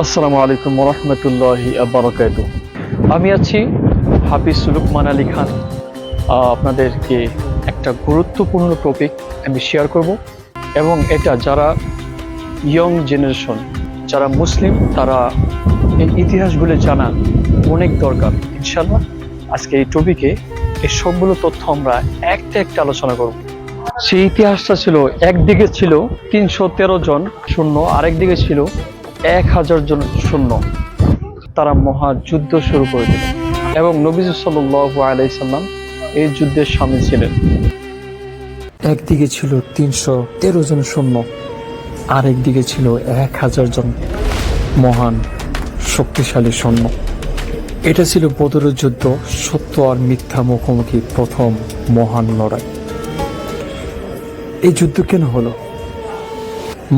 আসসালামু আলাইকুম ওয়া রাহমাতুল্লাহি ওয়া বারাকাতুহু। আমি আছি হাফিজ লুকমান আলী খান। আপনাদেরকে একটা গুরুত্বপূর্ণ টপিক আমি শেয়ার করব, এবং এটা যারা ইয়ং জেনারেশন, যারা মুসলিম, তারা এই ইতিহাসগুলো জানা অনেক দরকার। ইনশাআল্লাহ আজকে এই টপিকে এই সবগুলো তথ্য আমরা একটা একটা আলোচনা করব। সেই ইতিহাসটা ছিল, একদিকে ছিল 313 জন সৈন্য, আরেকদিকে ছিল 1000 জন সৈন্য। তারা মহাযুদ্ধ শুরু করে দিল এবং নবীজি সাল্লাল্লাহু আলাইহি সাল্লাম এই যুদ্ধের সামিল ছিলেন। একদিকে ছিল 313 জন সৈন্য, আরেকদিকে ছিল 1000 জন মহান শক্তিশালী সৈন্য। এটা ছিল বদরের যুদ্ধ, সত্য আর মিথ্যা মুখোমুখি প্রথম মহান লড়াই। এই যুদ্ধ কেন হলো?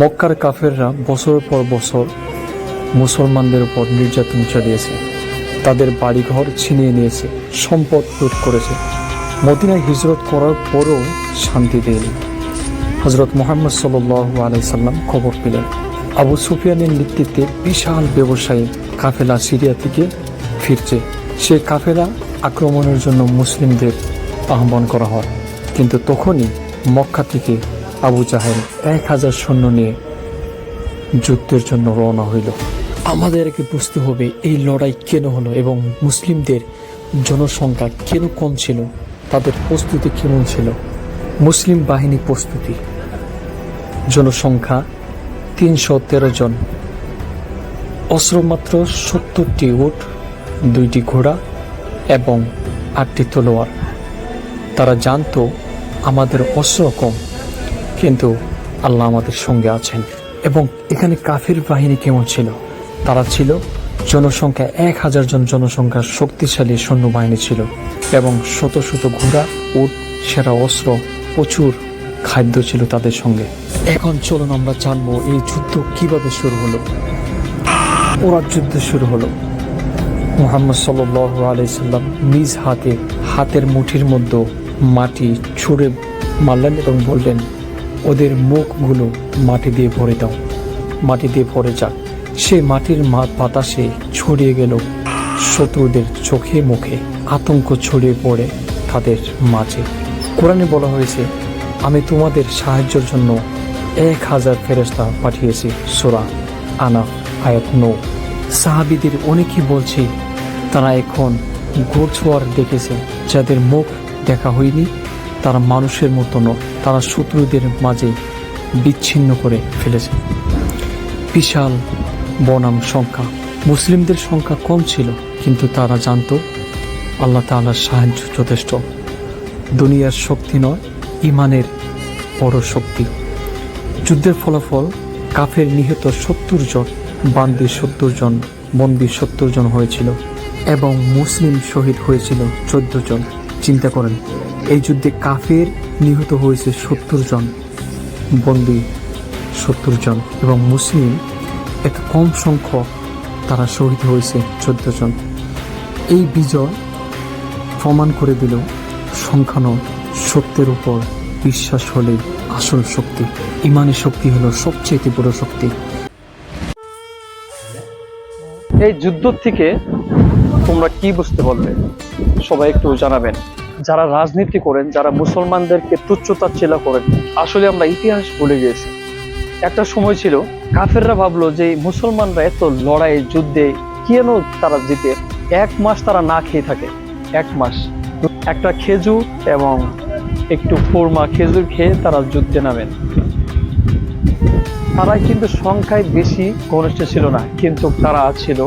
মক্কার কাফেররা বছরের পর বছর মুসলমানদের উপর নির্যাতন চালিয়েছে, তাদের বাড়িঘর ছিনিয়ে নিয়েছে, সম্পদ লুট করেছে। মদিনায় হিজরত করার পরও শান্তি দেয়নি। হযরত মুহাম্মদ সাল্লাল্লাহু আলাইহি সাল্লাম খবর পেলেন আবু সুফিয়ানের নেতৃত্বে বিশাল ব্যবসায়ী কাফেলা সিরিয়া থেকে ফিরছে। সেই কাফেলা আক্রমণের জন্য মুসলিমদের আহ্বান করা হয়, কিন্তু তখনই মক্কা থেকে আবু জাহেল 1000 সৈন্য নিয়ে যুদ্ধের জন্য রওনা হইল। আমাদেরকে বুঝতে হবে এই লড়াই কেন হলো এবং মুসলিমদের জনসংখ্যা কেন কম ছিল, তাদের প্রস্তুতি কেমন ছিল। মুসলিম বাহিনী প্রস্তুতি, জনসংখ্যা 313 জন, অস্ত্র মাত্র 70টি উট, 2টি ঘোড়া এবং 8টি তলোয়ার। তারা জানতো আমাদের অস্ত্র কম, কিন্তু আল্লাহ আমাদের সঙ্গে আছেন। এবং এখানে কাফির বাহিনী কেমন ছিল? তারা ছিল জনসংখ্যা 1000 জন, জনসংখ্যা শক্তিশালী সৈন্যবাহিনী ছিল এবং শত শত ঘোড়া, উট, সেরা অস্ত্র, প্রচুর খাদ্য ছিল তাদের সঙ্গে। এখন চলুন আমরা জানবো এই যুদ্ধ কিভাবে শুরু হলো। ওরা যুদ্ধ শুরু হলো, মুহাম্মদ সাল্লাল্লাহু আলাইহি সাল্লাম নিজ হাতের মুঠির মধ্যে মাটি ছুঁড়ে মারলেন এবং বললেন, ওদের মুখগুলো মাটি দিয়ে ভরে দাও, মাটি দিয়ে ভরে যাক। সেই মাটির বাতাসে ছড়িয়ে গেল শত্রুদের চোখে মুখে, আতঙ্ক ছড়িয়ে পড়ে তাদের মাঝে। কোরআনে বলা হয়েছে, আমি তোমাদের সাহায্যের জন্য 1000 ফেরেশতা পাঠিয়েছি। সূরা আনাফ আয়াত 9। সাহাবীদের অনেকেই বলছে তারা এখন ঘোড়সওয়ার দেখেছে, যাদের মুখ দেখা হয়নি, তারা মানুষের মতো নয়, তারা শত্রুদের মাঝে বিচ্ছিন্ন করে ফেলেছে। বিশাল বনাম সংখ্যা, মুসলিমদের সংখ্যা কম ছিল, কিন্তু তারা জানতো আল্লাহ তাআলার সাহায্য যথেষ্ট। দুনিয়ার শক্তি নয়, ইমানের বড় শক্তি। যুদ্ধের ফলাফল, কাফের নিহত 70 জন, বান্দি 70 জন, বন্দী 70 জন হয়েছিল এবং মুসলিম শহীদ হয়েছিল 14 জন। চিন্তা করেন, এই যুদ্ধে কাফের নিহত হয়েছে 70 জন, বন্দী 70 জন এবং মুসলিম এত কম সংখ্যক, তারা শহীদ হয়েছে 14 জন। এই বিজয় প্রমাণ করে দিল সংখ্যা নয়, সত্যের উপর বিশ্বাস হলে আসল শক্তি। ইমানের শক্তি হলো সবচেয়ে বড় শক্তি। এই যুদ্ধ থেকে তোমরা কি বুঝতে পারবে? সবাই একটু জানাবেন। যারা রাজনীতি করেন, যারা মুসলমানদেরকে তুচ্ছতাচ্ছিল্য করেন, আসলে আমরা ইতিহাস ভুলে গিয়েছি। একটা সময় ছিল কাফেররা ভাবলো যে মুসলমানরা এত লড়াই যুদ্ধে কেন তারা জিতে। 1 মাস তারা না খেয়ে থাকে, 1 মাস। একটা খেজুর এবং একটু খুরমা খেজুর খেয়ে তারা যুদ্ধে নামেন। তারা কিন্তু সংখ্যায় বেশি ঘনিষ্ঠ ছিল না, কিন্তু তারা ছিল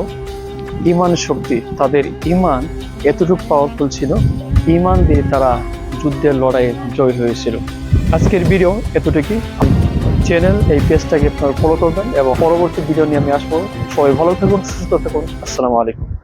ইমান শক্তি। তাদের ইমান এতটুকু পাওয়ারফুল ছিল, ইমান দিয়ে তারা যুদ্ধের লড়াইয়ে জয় হয়েছিল। আজকের ভিডিও এতটুকুই। চ্যানেল এই পেজটাকে আপনারা ফলো করবেন এবং পরবর্তী ভিডিও নিয়ে আমি আসবো। সবাই ভালো থাকুন, সুস্থ থাকুন। আসসালামু আলাইকুম।